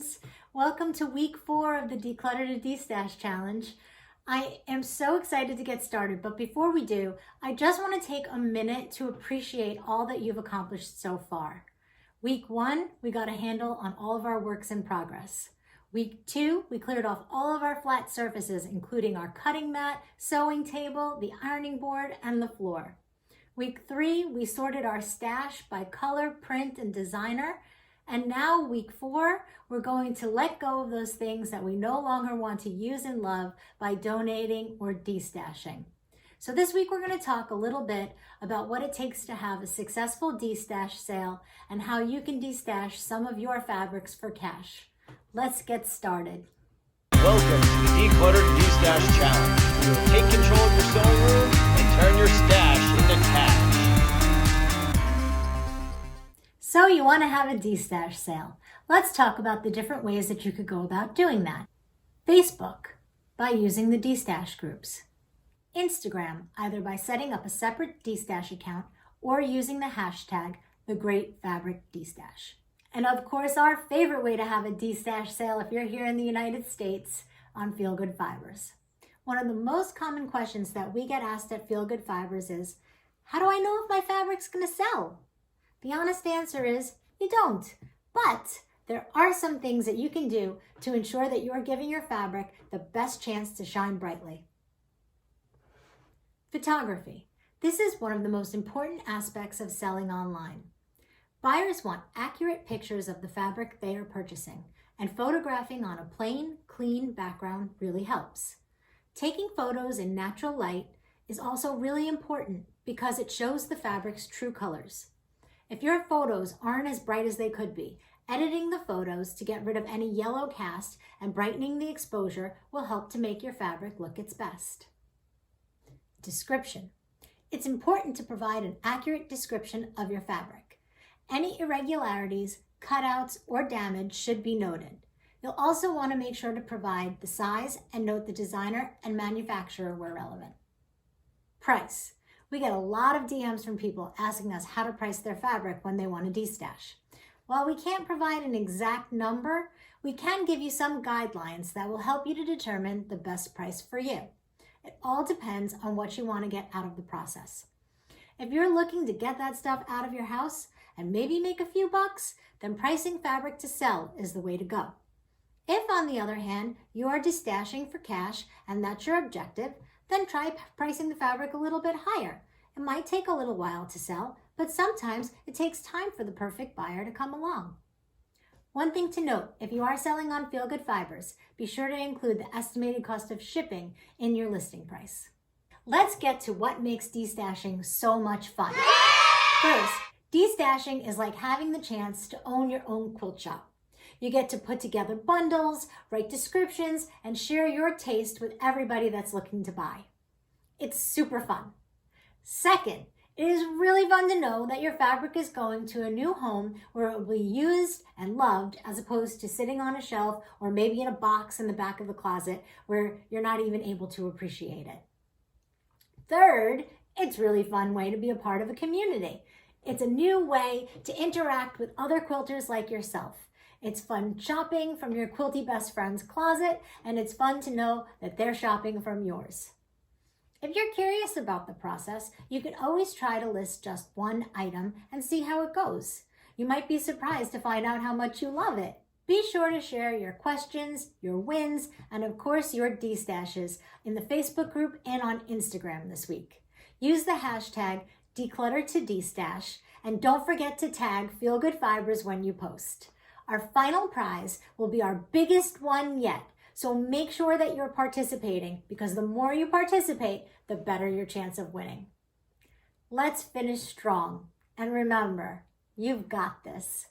friends. Welcome to week 4 of the Declutter to Destash challenge. I am so excited to get started, but before we do, I just want to take a minute to appreciate all that you've accomplished so far. Week 1, we got a handle on all of our works in progress. Week 2, we cleared off all of our flat surfaces, including our cutting mat, sewing table, the ironing board, and the floor. Week 3, we sorted our stash by color, print, and designer. And now week 4, we're going to let go of those things that we no longer want to use and love by donating or destashing. So this week we're going to talk a little bit about what it takes to have a successful destash sale and how you can destash some of your fabrics for cash. Let's get started. Welcome to the Declutter to Destash Challenge. You'll take control of your sewing room and turn your stash into cash. So you want to have a destash sale. Let's talk about the different ways that you could go about doing that. Facebook, by using the destash groups. Instagram, either by setting up a separate destash account or using the hashtag #TheGreatFabricDestash. And of course, our favorite way to have a destash sale if you're here in the United States, on FeelGood Fibers. One of the most common questions that we get asked at FeelGood Fibers is, how do I know if my fabric's going to sell? The honest answer is, you don't. But there are some things that you can do to ensure that you are giving your fabric the best chance to shine brightly. Photography. This is one of the most important aspects of selling online. Buyers want accurate pictures of the fabric they are purchasing, and photographing on a plain, clean background really helps. Taking photos in natural light is also really important because it shows the fabric's true colors. If your photos aren't as bright as they could be, editing the photos to get rid of any yellow cast and brightening the exposure will help to make your fabric look its best. Description. It's important to provide an accurate description of your fabric. Any irregularities, cutouts, or damage should be noted. You'll also want to make sure to provide the size and note the designer and manufacturer where relevant. Price. We get a lot of DMs from people asking us how to price their fabric when they want to destash. While we can't provide an exact number, we can give you some guidelines that will help you to determine the best price for you. It all depends on what you want to get out of the process. If you're looking to get that stuff out of your house and maybe make a few bucks, then pricing fabric to sell is the way to go. If, on the other hand, you are destashing for cash and that's your objective, then try pricing the fabric a little bit higher. It might take a little while to sell, but sometimes it takes time for the perfect buyer to come along. One thing to note, if you are selling on FeelGood Fibers, be sure to include the estimated cost of shipping in your listing price. Let's get to what makes destashing so much fun. First, destashing is like having the chance to own your own quilt shop. You get to put together bundles, write descriptions, and share your taste with everybody that's looking to buy. It's super fun. Second, it is really fun to know that your fabric is going to a new home where it will be used and loved as opposed to sitting on a shelf or maybe in a box in the back of the closet where you're not even able to appreciate it. Third, it's a really fun way to be a part of a community. It's a new way to interact with other quilters like yourself. It's fun shopping from your quilty best friend's closet, and it's fun to know that they're shopping from yours. If you're curious about the process, you can always try to list just one item and see how it goes. You might be surprised to find out how much you love it. Be sure to share your questions, your wins, and of course your destashes in the Facebook group and on Instagram this week. Use the hashtag #DeclutterToDestash, and don't forget to tag FeelGood Fibers when you post. Our final prize will be our biggest one yet, so make sure that you're participating because the more you participate, the better your chance of winning. Let's finish strong, and remember, you've got this.